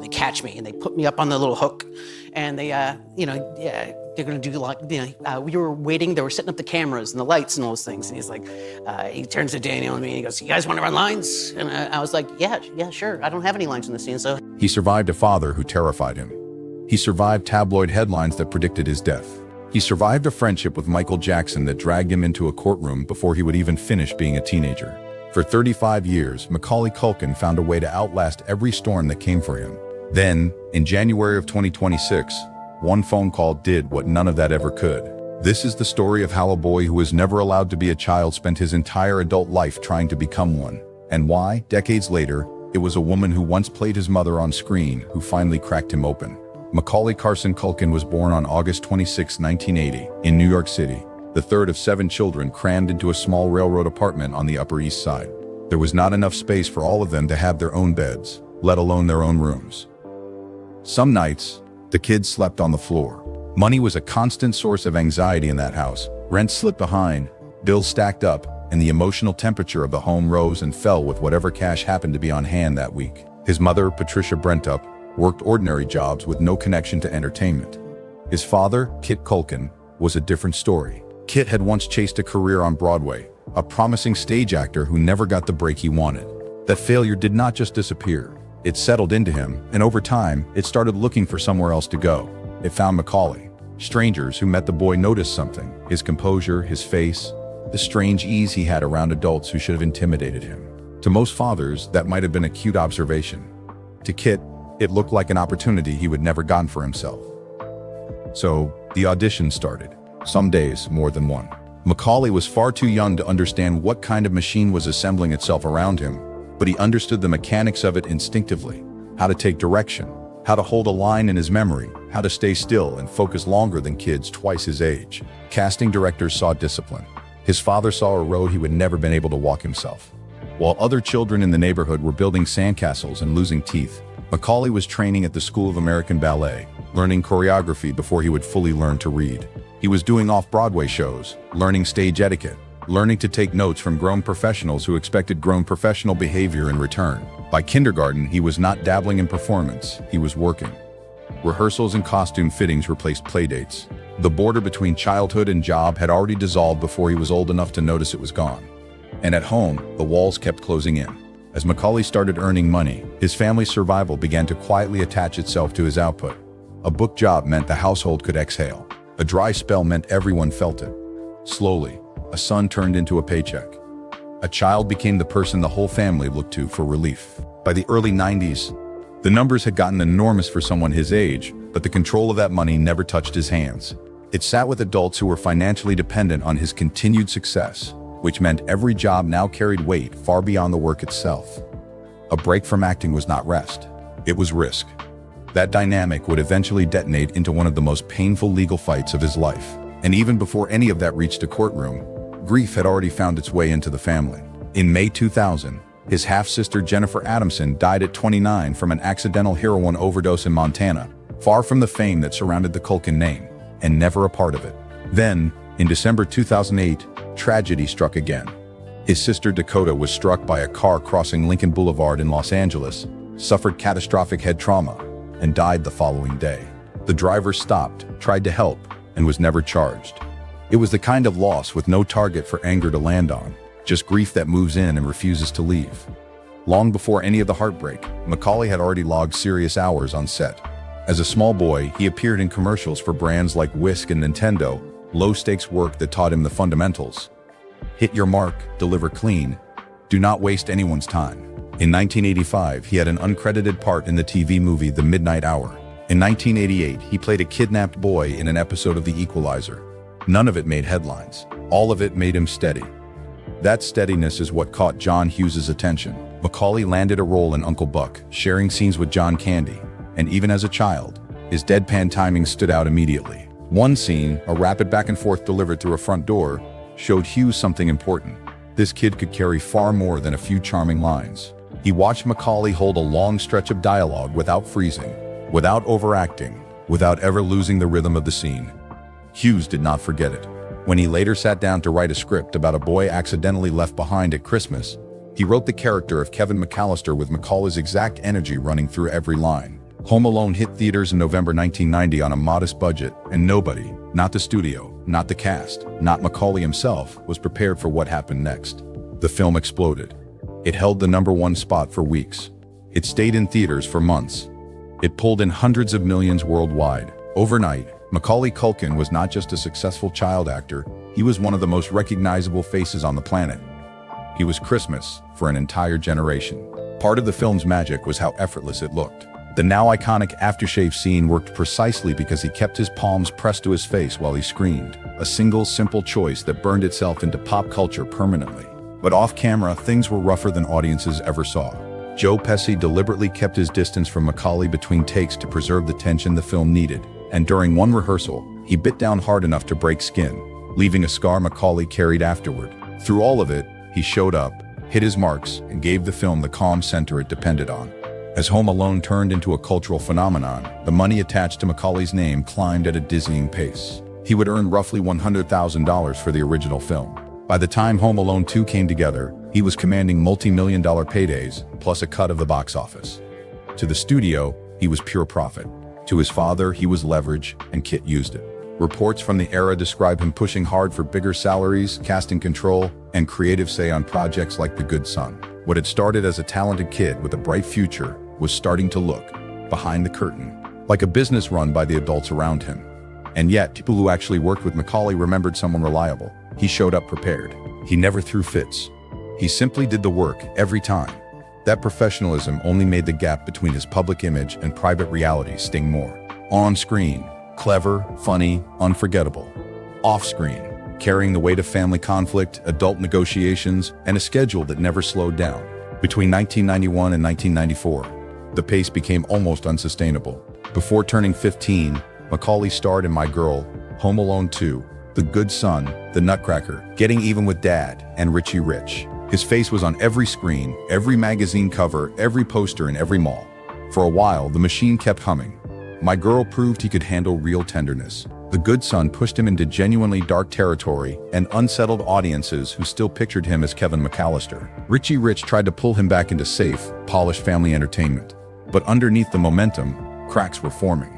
They catch me and they put me up on the little hook, and they, they're gonna do like, we were waiting, they were setting up the cameras and the lights and all those things. And he's like, he turns to Daniel and me and he goes, "You guys wanna run lines?" And I was like, yeah, sure. I don't have any lines in the scene, so. He survived a father who terrified him. He survived tabloid headlines that predicted his death. He survived a friendship with Michael Jackson that dragged him into a courtroom before he would even finish being a teenager. For 35 years, Macaulay Culkin found a way to outlast every storm that came for him. Then, in January of 2026, one phone call did what none of that ever could. This is the story of how a boy who was never allowed to be a child spent his entire adult life trying to become one. And why, decades later, it was a woman who once played his mother on screen who finally cracked him open. Macaulay Carson Culkin was born on August 26, 1980, in New York City, the third of 7 children crammed into a small railroad apartment on the Upper East Side. There was not enough space for all of them to have their own beds, let alone their own rooms. Some nights, the kids slept on the floor. Money was a constant source of anxiety in that house. Rent slipped behind, bills stacked up, and the emotional temperature of the home rose and fell with whatever cash happened to be on hand that week. His mother, Patricia Brentup, worked ordinary jobs with no connection to entertainment. His father, Kit Culkin, was a different story. Kit had once chased a career on Broadway, a promising stage actor who never got the break he wanted. That failure did not just disappear. It settled into him, and over time, it started looking for somewhere else to go. It found Macaulay. Strangers who met the boy noticed something: his composure, his face, the strange ease he had around adults who should have intimidated him. To most fathers, that might have been a cute observation. To Kit, it looked like an opportunity he would never gotten for himself. So, the audition started. Some days, more than one. Macaulay was far too young to understand what kind of machine was assembling itself around him, but he understood the mechanics of it instinctively. How to take direction, how to hold a line in his memory, how to stay still and focus longer than kids twice his age. Casting directors saw discipline. His father saw a road he would never been able to walk himself. While other children in the neighborhood were building sandcastles and losing teeth, Macaulay was training at the School of American Ballet, learning choreography before he would fully learn to read. He was doing off-Broadway shows, learning stage etiquette, learning to take notes from grown professionals who expected grown professional behavior in return. By kindergarten, he was not dabbling in performance, he was working. Rehearsals and costume fittings replaced playdates. The border between childhood and job had already dissolved before he was old enough to notice it was gone. And at home, the walls kept closing in. As Macaulay started earning money, his family's survival began to quietly attach itself to his output. A book job meant the household could exhale. A dry spell meant everyone felt it. Slowly, a son turned into a paycheck. A child became the person the whole family looked to for relief. By the early 90s, the numbers had gotten enormous for someone his age, but the control of that money never touched his hands. It sat with adults who were financially dependent on his continued success, which meant every job now carried weight far beyond the work itself. A break from acting was not rest, it was risk. That dynamic would eventually detonate into one of the most painful legal fights of his life. And even before any of that reached a courtroom, grief had already found its way into the family. In May 2000, his half-sister Jennifer Adamson died at 29 from an accidental heroin overdose in Montana, far from the fame that surrounded the Culkin name, and never a part of it. Then, in December 2008, tragedy struck again. His sister Dakota was struck by a car crossing Lincoln Boulevard in Los Angeles, suffered catastrophic head trauma, and died the following day. The driver stopped, tried to help, and was never charged. It was the kind of loss with no target for anger to land on, just grief that moves in and refuses to leave. Long before any of the heartbreak, Macaulay had already logged serious hours on set. As a small boy, he appeared in commercials for brands like Whisk and Nintendo, low-stakes work that taught him the fundamentals. Hit your mark, deliver clean, do not waste anyone's time. In 1985, he had an uncredited part in the TV movie The Midnight Hour. In 1988, he played a kidnapped boy in an episode of The Equalizer. None of it made headlines. All of it made him steady. That steadiness is what caught John Hughes's attention. Macaulay landed a role in Uncle Buck, sharing scenes with John Candy, and even as a child, his deadpan timing stood out immediately. One scene, a rapid back and forth delivered through a front door, showed Hughes something important. This kid could carry far more than a few charming lines. He watched Macaulay hold a long stretch of dialogue without freezing, without overacting, without ever losing the rhythm of the scene. Hughes did not forget it. When he later sat down to write a script about a boy accidentally left behind at Christmas, he wrote the character of Kevin McAllister with Macaulay's exact energy running through every line. Home Alone hit theaters in November 1990 on a modest budget, and nobody, not the studio, not the cast, not Macaulay himself, was prepared for what happened next. The film exploded. It held the #1 spot for weeks. It stayed in theaters for months. It pulled in hundreds of millions worldwide. Overnight, Macaulay Culkin was not just a successful child actor, he was one of the most recognizable faces on the planet. He was Christmas for an entire generation. Part of the film's magic was how effortless it looked. The now iconic aftershave scene worked precisely because he kept his palms pressed to his face while he screamed, a single simple choice that burned itself into pop culture permanently. But off-camera, things were rougher than audiences ever saw. Joe Pesci deliberately kept his distance from Macaulay between takes to preserve the tension the film needed, and during one rehearsal, he bit down hard enough to break skin, leaving a scar Macaulay carried afterward. Through all of it, he showed up, hit his marks, and gave the film the calm center it depended on. As Home Alone turned into a cultural phenomenon, the money attached to Macaulay's name climbed at a dizzying pace. He would earn roughly $100,000 for the original film. By the time Home Alone 2 came together, he was commanding multi-million-dollar paydays, plus a cut of the box office. To the studio, he was pure profit. To his father, he was leverage, and Kit used it. Reports from the era describe him pushing hard for bigger salaries, casting control, and creative say on projects like The Good Son. What had started as a talented kid with a bright future was starting to look, behind the curtain, like a business run by the adults around him. And yet, people who actually worked with Macaulay remembered someone reliable. He showed up prepared. He never threw fits. He simply did the work every time. That professionalism only made the gap between his public image and private reality sting more. On screen, clever, funny, unforgettable. Off screen, carrying the weight of family conflict, adult negotiations, and a schedule that never slowed down. Between 1991 and 1994, the pace became almost unsustainable. Before turning 15, Macaulay starred in My Girl, Home Alone 2, The Good Son, The Nutcracker, Getting Even with Dad, and Richie Rich. His face was on every screen, every magazine cover, every poster in every mall. For a while, the machine kept humming. My Girl proved he could handle real tenderness. The Good Son pushed him into genuinely dark territory and unsettled audiences who still pictured him as Kevin McAllister. Richie Rich tried to pull him back into safe, polished family entertainment. But underneath the momentum, cracks were forming.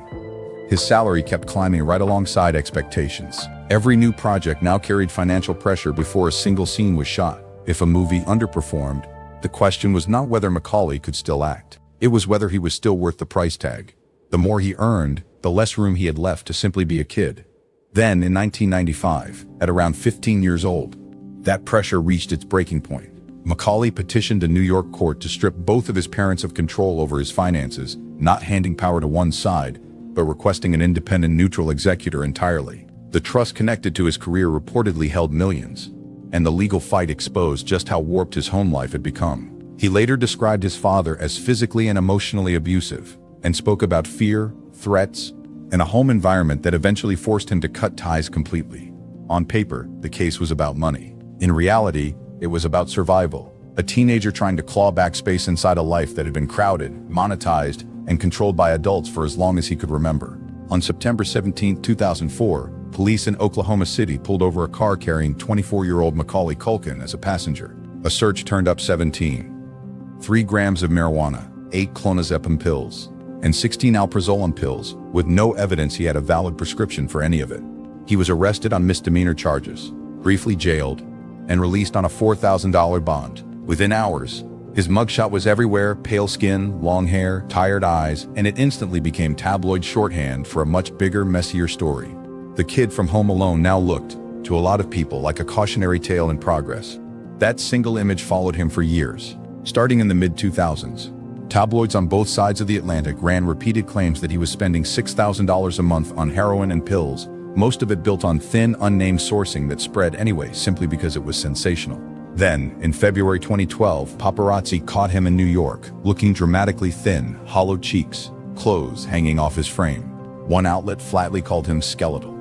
His salary kept climbing right alongside expectations. Every new project now carried financial pressure before a single scene was shot. If a movie underperformed, the question was not whether Macaulay could still act. It was whether he was still worth the price tag. The more he earned, the less room he had left to simply be a kid. Then, in 1995, at around 15 years old, that pressure reached its breaking point. Macaulay petitioned a New York court to strip both of his parents of control over his finances, not handing power to one side, but requesting an independent neutral executor entirely. The trust connected to his career reportedly held millions, and the legal fight exposed just how warped his home life had become. He later described his father as physically and emotionally abusive, and spoke about fear, threats, and a home environment that eventually forced him to cut ties completely. On paper, the case was about money. In reality, it was about survival. A teenager trying to claw back space inside a life that had been crowded, monetized, and controlled by adults for as long as he could remember. On September 17, 2004, police in Oklahoma City pulled over a car carrying 24-year-old Macaulay Culkin as a passenger. A search turned up 3 grams of marijuana, 8 clonazepam pills, and 16 alprazolam pills, with no evidence he had a valid prescription for any of it. He was arrested on misdemeanor charges, briefly jailed, and released on a $4,000 bond. Within hours, his mugshot was everywhere: pale skin, long hair, tired eyes, and it instantly became tabloid shorthand for a much bigger, messier story. The kid from Home Alone now looked, to a lot of people, like a cautionary tale in progress. That single image followed him for years. Starting in the mid-2000s, tabloids on both sides of the Atlantic ran repeated claims that he was spending $6,000 a month on heroin and pills, most of it built on thin, unnamed sourcing that spread anyway simply because it was sensational. Then, in February 2012, paparazzi caught him in New York, looking dramatically thin, hollow cheeks, clothes hanging off his frame. One outlet flatly called him skeletal.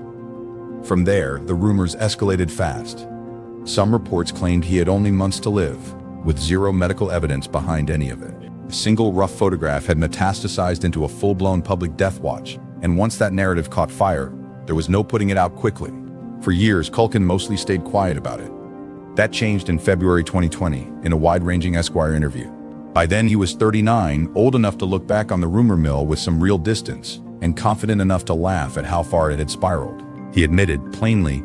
From there, the rumors escalated fast. Some reports claimed he had only months to live, with zero medical evidence behind any of it. A single rough photograph had metastasized into a full-blown public death watch, and once that narrative caught fire, there was no putting it out quickly. For years, Culkin mostly stayed quiet about it. That changed in February 2020, in a wide-ranging Esquire interview. By then he was 39, old enough to look back on the rumor mill with some real distance, and confident enough to laugh at how far it had spiraled. He admitted, plainly,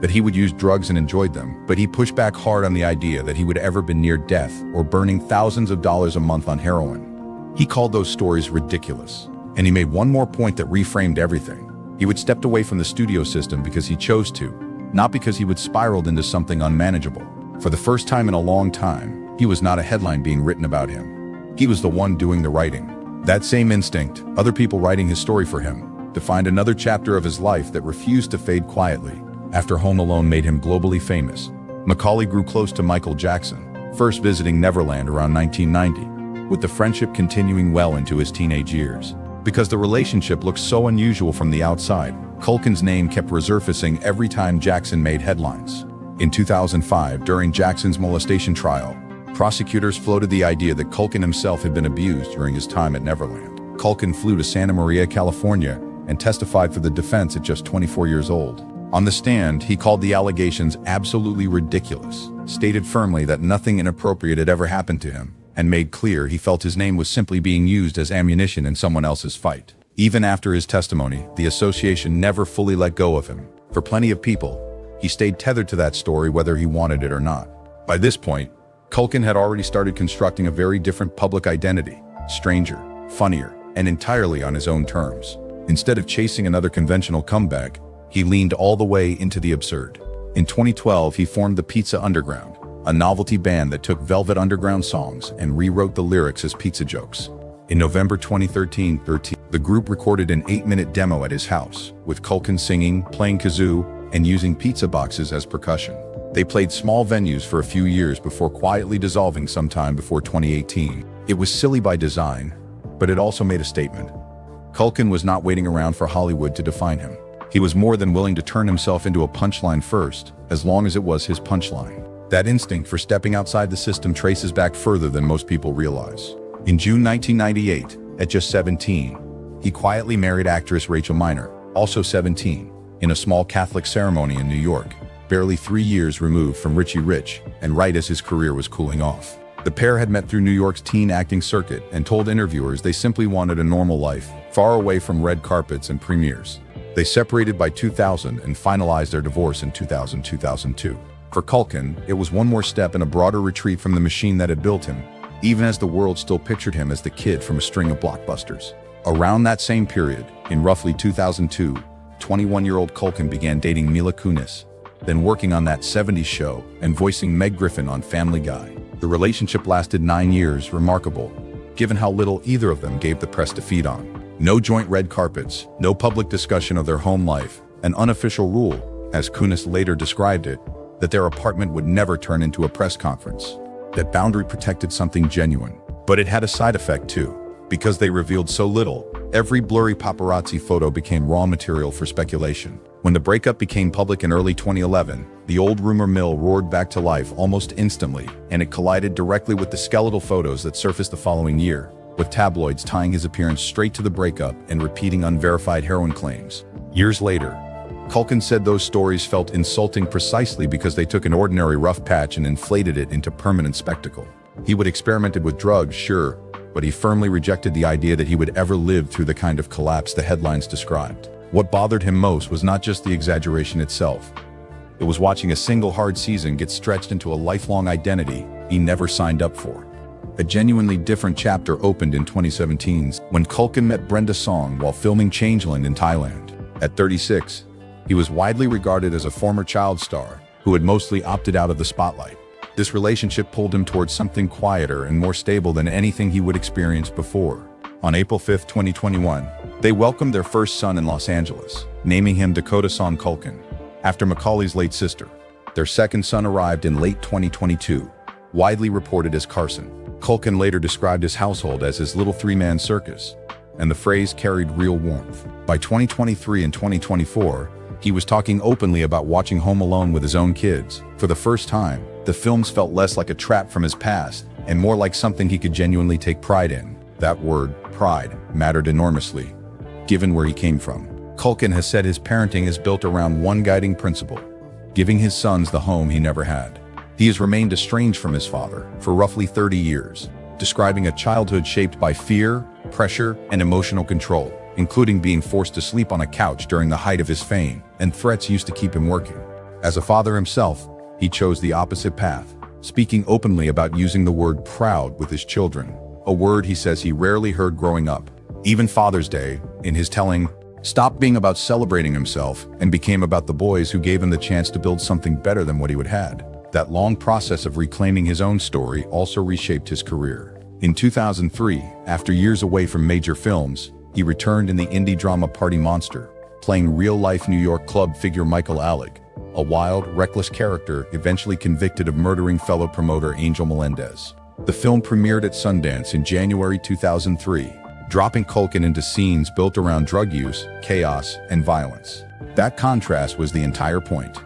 that he would use drugs and enjoyed them, but he pushed back hard on the idea that he would ever been near death or burning thousands of dollars a month on heroin. He called those stories ridiculous, and he made one more point that reframed everything. He would step away from the studio system because he chose to, not because he would spiraled into something unmanageable. For the first time in a long time, he was not a headline being written about him. He was the one doing the writing. That same instinct, other people writing his story for him, defined another chapter of his life that refused to fade quietly. After Home Alone made him globally famous, Macaulay grew close to Michael Jackson, first visiting Neverland around 1990, with the friendship continuing well into his teenage years. Because the relationship looked so unusual from the outside, Culkin's name kept resurfacing every time Jackson made headlines. In 2005, during Jackson's molestation trial, prosecutors floated the idea that Culkin himself had been abused during his time at Neverland. Culkin flew to Santa Maria, California, and testified for the defense at just 24 years old. On the stand, he called the allegations absolutely ridiculous, stated firmly that nothing inappropriate had ever happened to him, and made clear he felt his name was simply being used as ammunition in someone else's fight. Even after his testimony, the association never fully let go of him. For plenty of people, he stayed tethered to that story whether he wanted it or not. By this point, Culkin had already started constructing a very different public identity, stranger, funnier, and entirely on his own terms. Instead of chasing another conventional comeback, he leaned all the way into the absurd. In 2012, he formed the Pizza Underground, a novelty band that took Velvet Underground songs and rewrote the lyrics as pizza jokes. In November 2013, the group recorded an 8-minute demo at his house, with Culkin singing, playing kazoo, and using pizza boxes as percussion. They played small venues for a few years before quietly dissolving sometime before 2018. It was silly by design, but it also made a statement. Culkin was not waiting around for Hollywood to define him. He was more than willing to turn himself into a punchline first, as long as it was his punchline. That instinct for stepping outside the system traces back further than most people realize. In June 1998, at just 17, he quietly married actress Rachel Miner, also 17, in a small Catholic ceremony in New York, barely 3 years removed from Richie Rich, and right as his career was cooling off. The pair had met through New York's teen acting circuit and told interviewers they simply wanted a normal life, far away from red carpets and premieres. They separated by 2000 and finalized their divorce in 2000-2002. For Culkin, it was one more step in a broader retreat from the machine that had built him, even as the world still pictured him as the kid from a string of blockbusters. Around that same period, in roughly 2002, 21-year-old Culkin began dating Mila Kunis, then working on That 70s Show and voicing Meg Griffin on Family Guy. The relationship lasted 9 years, remarkable, given how little either of them gave the press to feed on. No joint red carpets, no public discussion of their home life, an unofficial rule, as Kunis later described it, that their apartment would never turn into a press conference. That boundary protected something genuine. But it had a side effect too. Because they revealed so little, every blurry paparazzi photo became raw material for speculation. When the breakup became public in early 2011, the old rumor mill roared back to life almost instantly, and it collided directly with the skeletal photos that surfaced the following year, with tabloids tying his appearance straight to the breakup and repeating unverified heroin claims. Years later, Culkin said those stories felt insulting precisely because they took an ordinary rough patch and inflated it into permanent spectacle. He would experimented with drugs, sure, but he firmly rejected the idea that he would ever live through the kind of collapse the headlines described. What bothered him most was not just the exaggeration itself. It was watching a single hard season get stretched into a lifelong identity he never signed up for. A genuinely different chapter opened in 2017 when Culkin met Brenda Song while filming Changeland in Thailand. At 36, he was widely regarded as a former child star who had mostly opted out of the spotlight. This relationship pulled him towards something quieter and more stable than anything he would experience before. On April 5, 2021, they welcomed their first son in Los Angeles, naming him Dakota Song Culkin, after Macaulay's late sister. Their second son arrived in late 2022, widely reported as Carson. Culkin later described his household as his little three-man circus, and the phrase carried real warmth. By 2023 and 2024, he was talking openly about watching Home Alone with his own kids. For the first time, the films felt less like a trap from his past and more like something he could genuinely take pride in. That word, pride, mattered enormously, given where he came from. Culkin has said his parenting is built around one guiding principle: giving his sons the home he never had. He has remained estranged from his father for roughly 30 years, describing a childhood shaped by fear, pressure, and emotional control, including being forced to sleep on a couch during the height of his fame, and threats used to keep him working. As a father himself, he chose the opposite path, speaking openly about using the word proud with his children, a word he says he rarely heard growing up. Even Father's Day, in his telling, stopped being about celebrating himself and became about the boys who gave him the chance to build something better than what he would had. That long process of reclaiming his own story also reshaped his career. In 2003, after years away from major films, he returned in the indie drama Party Monster, playing real-life New York club figure Michael Alec, a wild, reckless character eventually convicted of murdering fellow promoter Angel Melendez. The film premiered at Sundance in January 2003, dropping Culkin into scenes built around drug use, chaos, and violence. That contrast was the entire point.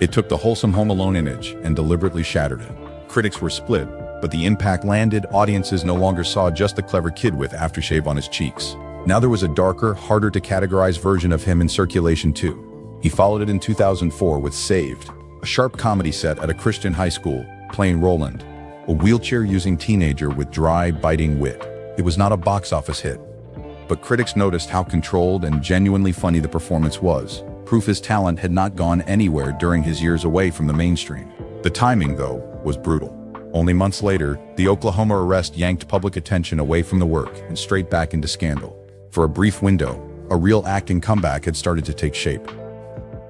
It took the wholesome Home Alone image and deliberately shattered it. Critics were split, but the impact landed. Audiences no longer saw just the clever kid with aftershave on his cheeks. Now there was a darker, harder to categorize version of him in circulation too. He followed it in 2004 with Saved, a sharp comedy set at a Christian high school, playing Roland, a wheelchair-using teenager with dry, biting wit. It was not a box office hit, but critics noticed how controlled and genuinely funny the performance was, proof his talent had not gone anywhere during his years away from the mainstream. The timing, though, was brutal. Only months later, the Oklahoma arrest yanked public attention away from the work and straight back into scandal. For a brief window, a real acting comeback had started to take shape.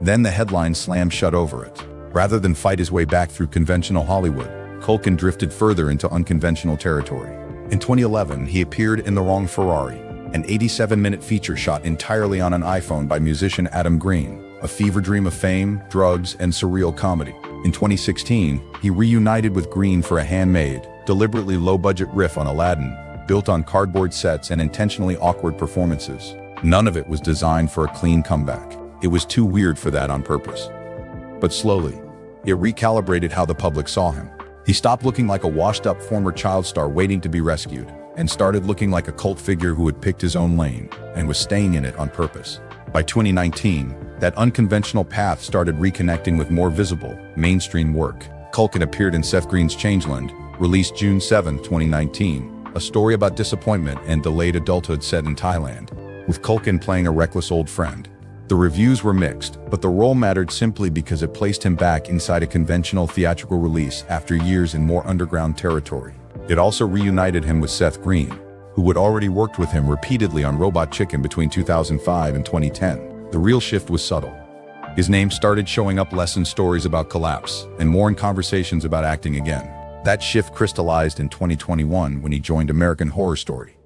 Then the headlines slammed shut over it. Rather than fight his way back through conventional Hollywood, Culkin drifted further into unconventional territory. In 2011, he appeared in The Wrong Ferrari, an 87-minute feature shot entirely on an iPhone by musician Adam Green, a fever dream of fame, drugs, and surreal comedy. In 2016, he reunited with Green for a handmade, deliberately low-budget riff on Aladdin, built on cardboard sets and intentionally awkward performances. None of it was designed for a clean comeback. It was too weird for that on purpose. But slowly, it recalibrated how the public saw him. He stopped looking like a washed-up former child star waiting to be rescued, and started looking like a cult figure who had picked his own lane, and was staying in it on purpose. By 2019, that unconventional path started reconnecting with more visible, mainstream work. Culkin appeared in Seth Green's Changeland, released June 7, 2019, a story about disappointment and delayed adulthood set in Thailand, with Culkin playing a reckless old friend. The reviews were mixed, but the role mattered simply because it placed him back inside a conventional theatrical release after years in more underground territory. It also reunited him with Seth Green, who had already worked with him repeatedly on Robot Chicken between 2005 and 2010. The real shift was subtle. His name started showing up less in stories about collapse and more in conversations about acting again. That shift crystallized in 2021 when he joined American Horror Story.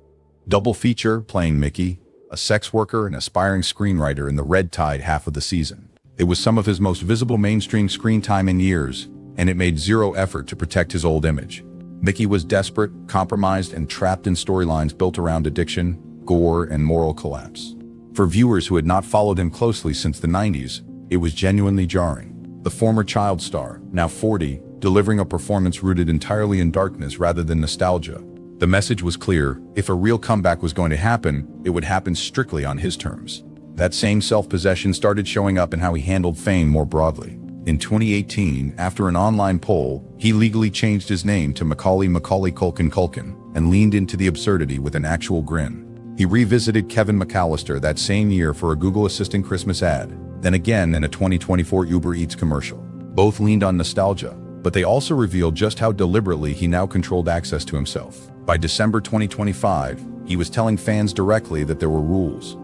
Double feature playing Mickey, a sex worker and aspiring screenwriter in the Red Tide half of the season. It was some of his most visible mainstream screen time in years, and it made zero effort to protect his old image. Mickey was desperate, compromised, and trapped in storylines built around addiction, gore, and moral collapse. For viewers who had not followed him closely since the 90s, it was genuinely jarring. The former child star, now 40, delivering a performance rooted entirely in darkness rather than nostalgia. The message was clear: if a real comeback was going to happen, it would happen strictly on his terms. That same self-possession started showing up in how he handled fame more broadly. In 2018, after an online poll, he legally changed his name to Macaulay Culkin and leaned into the absurdity with an actual grin. He revisited Kevin McAllister that same year for a Google Assistant Christmas ad, then again in a 2024 Uber Eats commercial. Both leaned on nostalgia, but they also revealed just how deliberately he now controlled access to himself. By December 2025, he was telling fans directly that there were rules.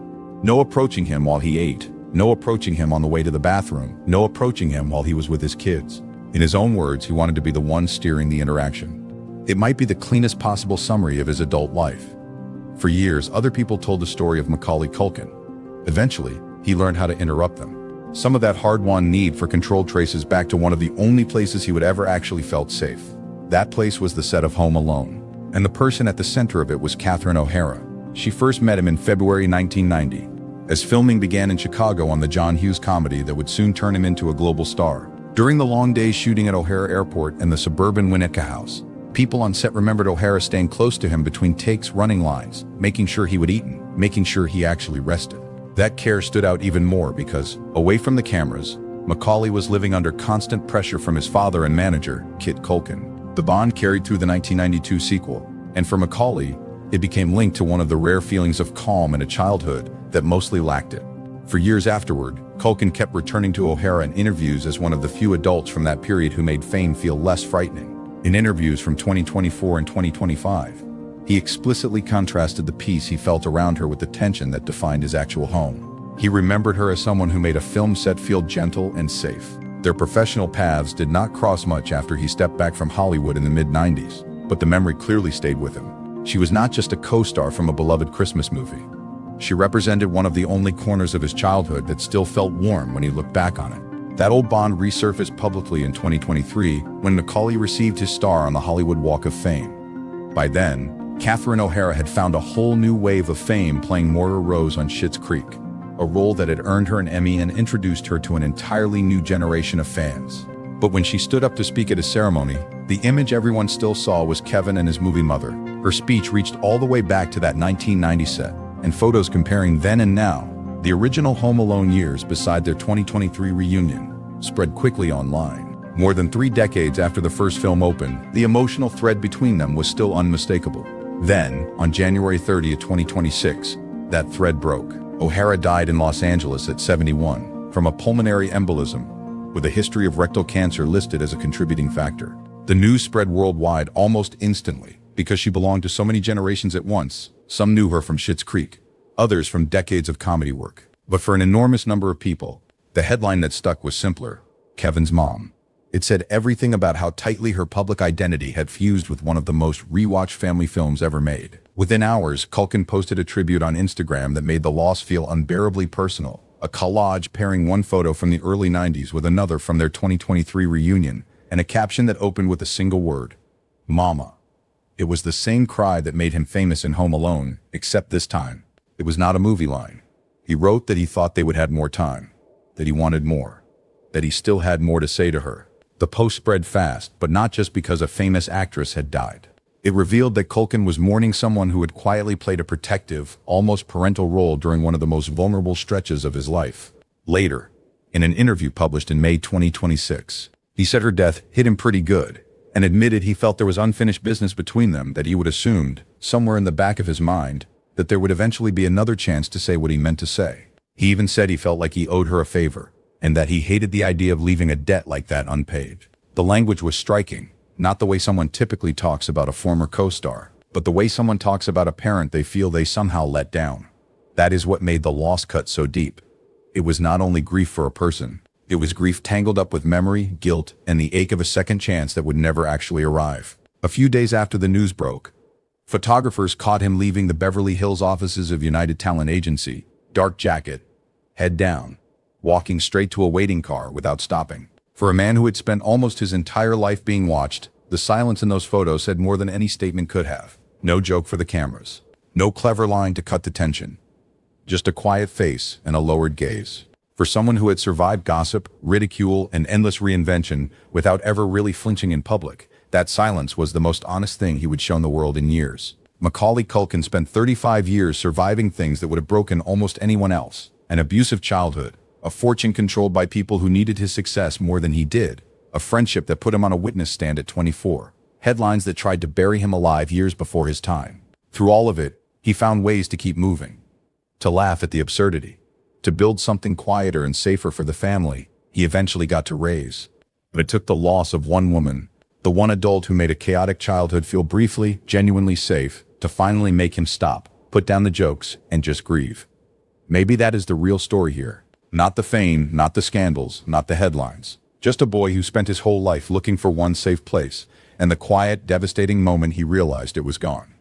No approaching him while he ate, no approaching him on the way to the bathroom, no approaching him while he was with his kids. In his own words, he wanted to be the one steering the interaction. It might be the cleanest possible summary of his adult life. For years, other people told the story of Macaulay Culkin. Eventually, he learned how to interrupt them. Some of that hard-won need for control traces back to one of the only places he would ever actually felt safe. That place was the set of Home Alone. And the person at the center of it was Catherine O'Hara. She first met him in February 1990, as filming began in Chicago on the John Hughes comedy that would soon turn him into a global star. During the long days shooting at O'Hara Airport and the suburban Winnetka House, people on set remembered O'Hara staying close to him between takes, running lines, making sure he would eat and making sure he actually rested. That care stood out even more because, away from the cameras, Macaulay was living under constant pressure from his father and manager, Kit Culkin. The bond carried through the 1992 sequel, And for Macaulay, it became linked to one of the rare feelings of calm in a childhood that mostly lacked it. For years afterward, Culkin kept returning to O'Hara in interviews as one of the few adults from that period who made fame feel less frightening. In interviews from 2024 and 2025, he explicitly contrasted the peace he felt around her with the tension that defined his actual home. He remembered her as someone who made a film set feel gentle and safe. Their professional paths did not cross much after he stepped back from Hollywood in the mid-90s, but the memory clearly stayed with him. She was not just a co-star from a beloved Christmas movie. She represented one of the only corners of his childhood that still felt warm when he looked back on it. That old bond resurfaced publicly in 2023 when Macaulay received his star on the Hollywood Walk of Fame. By then, Catherine O'Hara had found a whole new wave of fame playing Moira Rose on Schitt's Creek, a role that had earned her an Emmy and introduced her to an entirely new generation of fans. But when she stood up to speak at a ceremony, the image everyone still saw was Kevin and his movie mother. Her speech reached all the way back to that 1990 set, and photos comparing then and now, the original Home Alone years beside their 2023 reunion, spread quickly online. More than 3 decades after the first film opened, the emotional thread between them was still unmistakable. Then, on January 30, 2026, that thread broke. O'Hara died in Los Angeles at 71 from a pulmonary embolism, with a history of rectal cancer listed as a contributing factor. The news spread worldwide almost instantly because she belonged to so many generations at once. Some knew her from Schitt's Creek, others from decades of comedy work. But for an enormous number of people, the headline that stuck was simpler: Kevin's mom. It said everything about how tightly her public identity had fused with one of the most rewatched family films ever made. Within hours, Culkin posted a tribute on Instagram that made the loss feel unbearably personal. A collage pairing one photo from the early 90s with another from their 2023 reunion, and a caption that opened with a single word: Mama. It was the same cry that made him famous in Home Alone, except this time, it was not a movie line. He wrote that he thought they would have more time, that he wanted more, that he still had more to say to her. The post spread fast, but not just because a famous actress had died. It revealed that Culkin was mourning someone who had quietly played a protective, almost parental role during one of the most vulnerable stretches of his life. Later, in an interview published in May 2026, he said her death hit him pretty good, and admitted he felt there was unfinished business between them, that he would assumed, somewhere in the back of his mind, that there would eventually be another chance to say what he meant to say. He even said he felt like he owed her a favor, and that he hated the idea of leaving a debt like that unpaid. The language was striking, not the way someone typically talks about a former co-star, but the way someone talks about a parent they feel they somehow let down. That is what made the loss cut so deep. It was not only grief for a person, it was grief tangled up with memory, guilt, and the ache of a second chance that would never actually arrive. A few days after the news broke, photographers caught him leaving the Beverly Hills offices of United Talent Agency, dark jacket, head down, walking straight to a waiting car without stopping. For a man who had spent almost his entire life being watched, the silence in those photos said more than any statement could have. No joke for the cameras. No clever line to cut the tension. Just a quiet face and a lowered gaze. For someone who had survived gossip, ridicule, and endless reinvention without ever really flinching in public, that silence was the most honest thing he would show the world in years. Macaulay Culkin spent 35 years surviving things that would have broken almost anyone else. An abusive childhood, a fortune controlled by people who needed his success more than he did, a friendship that put him on a witness stand at 24, headlines that tried to bury him alive years before his time. Through all of it, he found ways to keep moving, to laugh at the absurdity, to build something quieter and safer for the family he eventually got to raise. But it took the loss of one woman, the one adult who made a chaotic childhood feel briefly, genuinely safe, to finally make him stop, put down the jokes, and just grieve. Maybe that is the real story here. Not the fame, not the scandals, not the headlines. Just a boy who spent his whole life looking for one safe place, and the quiet, devastating moment he realized it was gone.